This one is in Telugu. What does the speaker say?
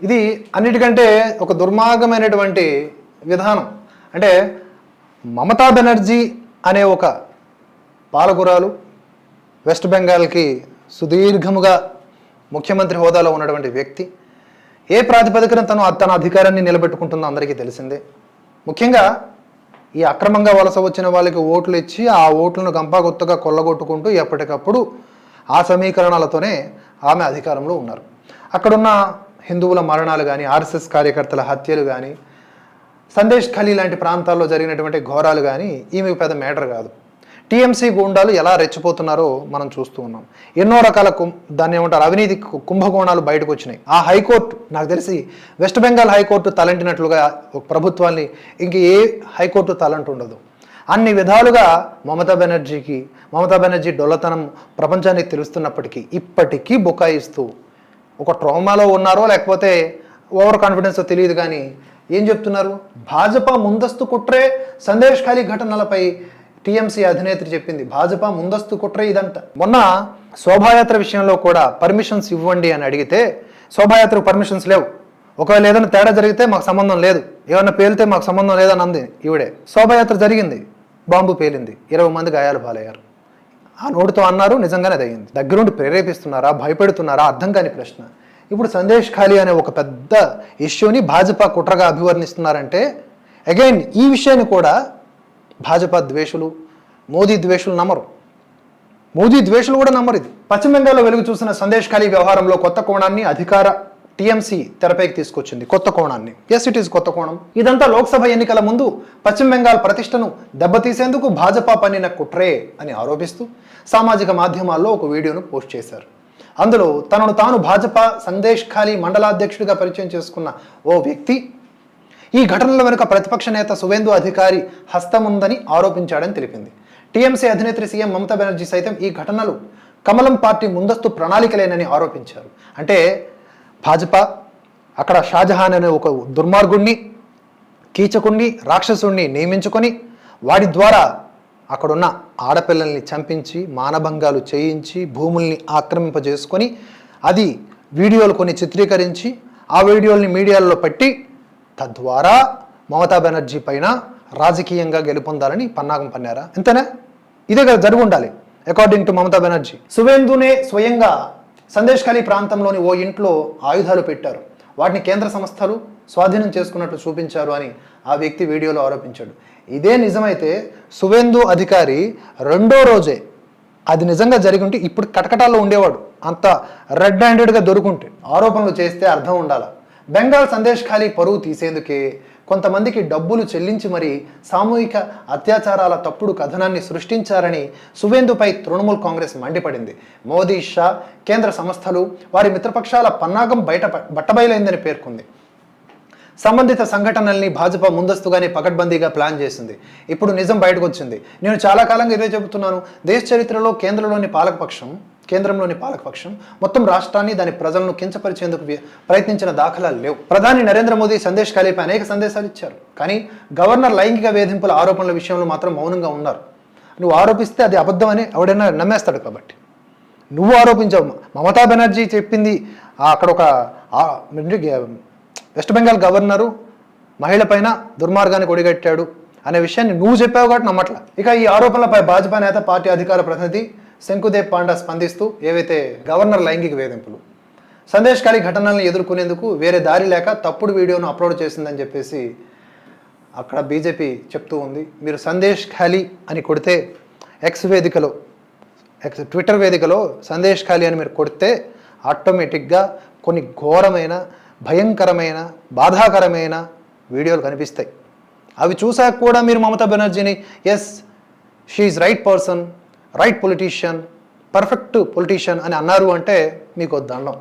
ఇది అన్నిటికంటే ఒక దుర్మార్గమైనటువంటి విధానం. అంటే మమతా బెనర్జీ అనే ఒక పాలకురాలు వెస్ట్ బెంగాల్కి సుదీర్ఘముగా ముఖ్యమంత్రి హోదాలో ఉన్నటువంటి వ్యక్తి ఏ ప్రాతిపదికన తన అధికారాన్ని నిలబెట్టుకుంటుందో అందరికీ తెలిసిందే. ముఖ్యంగా ఈ అక్రమంగా వలస వచ్చిన వాళ్ళకి ఓట్లు ఇచ్చి ఆ ఓట్లను గంపాగొత్తగా కొల్లగొట్టుకుంటూ ఎప్పటికప్పుడు ఆ సమీకరణాలతోనే ఆమె అధికారంలో ఉన్నారు. అక్కడున్న హిందువుల మరణాలు కానీ, ఆర్ఎస్ఎస్ కార్యకర్తల హత్యలు కానీ, సందేశ్ ఖలీ లాంటి ప్రాంతాల్లో జరిగినటువంటి ఘోరాలు కానీ ఈమెకు పెద్ద మేటర్ కాదు. టీఎంసీ గూండాలు ఎలా రెచ్చిపోతున్నారో మనం చూస్తూ ఉన్నాం. ఎన్నో రకాల దాన్ని ఏమంటారు అవినీతి కుంభకోణాలు బయటకు వచ్చినాయి. ఆ హైకోర్టు నాకు తెలిసి వెస్ట్ బెంగాల్ హైకోర్టు తలంటినట్లుగా ప్రభుత్వాన్ని ఇంక ఏ హైకోర్టు తలంటు ఉండదు. అన్ని విధాలుగా మమతా బెనర్జీ డొల్లతనం ప్రపంచానికి తెలుస్తున్నప్పటికీ ఇప్పటికీ బుకాయిస్తూ ఒక ట్రోమాలో ఉన్నారో లేకపోతే ఓవర్ కాన్ఫిడెన్సో తెలియదు కానీ ఏం చెప్తున్నారు, భాజపా ముందస్తు కుట్రే సందేశ్ ఖాళీ ఘటనలపై టీఎంసీ అధినేత్రి చెప్పింది. భాజపా ముందస్తు కుట్రే ఇదంట. మొన్న శోభాయాత్ర విషయంలో కూడా పర్మిషన్స్ ఇవ్వండి అని అడిగితే శోభాయాత్రకు పర్మిషన్స్ లేవు, ఒకవేళ ఏదైనా తేడా జరిగితే మాకు సంబంధం లేదు, ఏమన్నా పేలితే మాకు సంబంధం లేదని అంది ఈవిడే. శోభాయాత్ర జరిగింది, బాంబు పేలింది, 20 మంది గాయాలు పాలయ్యారు. ఆ నోటితో అన్నారు, నిజంగానే అది అయింది. దగ్గరుండి ప్రేరేపిస్తున్నారా, భయపెడుతున్నారా, అర్థం కాని ప్రశ్న. ఇప్పుడు సందేశ్ ఖాళీ అనే ఒక పెద్ద ఇష్యూని భాజపా కుట్రగా అభివర్ణిస్తున్నారంటే అగైన్ ఈ విషయాన్ని కూడా భాజపా ద్వేషులు, మోదీ ద్వేషులు నమ్మరు. మోదీ ద్వేషులు కూడా నమ్మరు. ఇది పశ్చిమ బెంగాల్లో వెలుగు చూసిన సందేశ్ ఖాళీ వ్యవహారంలో కొత్త కోణాన్ని అధికార టీఎంసీ తెరపైకి తీసుకొచ్చింది. కొత్త కోణాన్ని. ఎస్, ఇట్ ఈస్ కొత్త కోణం. ఇదంతా లోక్సభ ఎన్నికల ముందు పశ్చిమ బెంగాల్ ప్రతిష్టను దెబ్బతీసేందుకు భాజపా పన్నిన కుట్రే అని ఆరోపిస్తూ సామాజిక మాధ్యమాల్లో ఒక వీడియోను పోస్ట్ చేశారు. అందులో తనను తాను భాజపా సందేశ్ ఖాళీ మండలాధ్యక్షుడిగా పరిచయం చేసుకున్న ఓ వ్యక్తి ఈ ఘటనల వెనుక ప్రతిపక్ష నేత సువేందు అధికారి హస్తముందని ఆరోపించాడని తెలిపింది. టీఎంసీ అధినేత్రి సీఎం మమతా బెనర్జీ సైతం ఈ ఘటనలు కమలం పార్టీ ముందస్తు ప్రణాళికలేనని ఆరోపించారు. అంటే భాజపా అక్కడ షాజహాన్ అనే ఒక దుర్మార్గుణ్ణి, కీచకుణ్ణి, రాక్షసుణ్ణి నియమించుకొని వాడి ద్వారా అక్కడున్న ఆడపిల్లల్ని చంపించి, మానభంగాలు చేయించి, భూముల్ని ఆక్రమింపజేసుకొని అది వీడియోలు కొన్ని చిత్రీకరించి ఆ వీడియోల్ని మీడియాలో పెట్టి తద్వారా మమతా బెనర్జీ పైన రాజకీయంగా గెలుపొందాలని పన్నాగం పన్నారా? అంతేనా? ఇదే కదా జరిగి ఉండాలి అకార్డింగ్ టు మమతా బెనర్జీ. సువేందునే స్వయంగా సందేశ్ ఖాళీ ప్రాంతంలోని ఓ ఇంట్లో ఆయుధాలు పెట్టారు, వాటిని కేంద్ర సంస్థలు స్వాధీనం చేసుకున్నట్లు చూపించారు అని ఆ వ్యక్తి వీడియోలో ఆరోపించాడు. ఇదే నిజమైతే సువేందు అధికారి రెండో రోజే అది నిజంగా జరిగి ఉంటే ఇప్పుడు కటకటాల్లో ఉండేవాడు. అంత రెడ్ హ్యాండెడ్గా దొరుకుంటే ఆరోపణలు చేస్తే అర్థం ఉండాల. బెంగాల్ సందేశ్ ఖాళీ పరువు తీసేందుకే కొంతమందికి డబ్బులు చెల్లించి మరి సామూహిక అత్యాచారాల తప్పుడు కథనాన్ని సృష్టించారని సువేందుపై తృణమూల్ కాంగ్రెస్ మండిపడింది. మోదీ, షా, కేంద్ర సంస్థలు, వారి మిత్రపక్షాల పన్నాగం బట్టబయలైందని పేర్కొంది. సంబంధిత సంఘటనల్ని భాజపా ముందస్తుగానే పకడ్బందీగా ప్లాన్ చేసింది. ఇప్పుడు నిజం బయటకు వచ్చింది. నేను చాలా కాలంగా ఇదే చెబుతున్నాను. దేశ చరిత్రలో కేంద్రంలోని పాలకపక్షం మొత్తం రాష్ట్రాన్ని, దాని ప్రజలను కించపరిచేందుకు ప్రయత్నించిన దాఖలాలు లేవు. ప్రధాని నరేంద్ర మోదీ సందేశ్ ఖాళీపై అనేక సందేశాలు ఇచ్చారు. కానీ గవర్నర్ లైంగిక వేధింపుల ఆరోపణల విషయంలో మాత్రం మౌనంగా ఉన్నారు. నువ్వు ఆరోపిస్తే అది అబద్ధం అని ఎవడైనా నమ్మేస్తాడు. కాబట్టి నువ్వు ఆరోపించావు. మమతా బెనర్జీ చెప్పింది అక్కడ ఒక వెస్ట్ బెంగాల్ గవర్నరు మహిళ పైన దుర్మార్గాన్ని కొడిగట్టాడు అనే విషయాన్ని నువ్వు చెప్పావు కాబట్టి నమ్మట్ల. ఇక ఈ ఆరోపణలపై భాజపా నేత, పార్టీ అధికార ప్రతినిధి శంకుదేవ్ పాండా స్పందిస్తూ ఏవైతే గవర్నర్ లైంగిక వేధింపులు, సందేశ్ ఖాళీ ఘటనలను ఎదుర్కొనేందుకు వేరే దారి లేక తప్పుడు వీడియోను అప్లోడ్ చేసిందని చెప్పేసి అక్కడ బీజేపీ చెప్తూ ఉంది. మీరు సందేశ్ ఖాళీ అని కొడితే ట్విట్టర్ వేదికలో సందేశ్ ఖాళీ అని మీరు కొడితే ఆటోమేటిక్గా కొన్ని ఘోరమైన, భయంకరమైన, బాధాకరమైన వీడియోలు కనిపిస్తాయి. అవి చూసాక కూడా మీరు మమతా బెనర్జీని yes she right person, right politician, perfect politician అని అన్నారు అంటే మీకు దండం.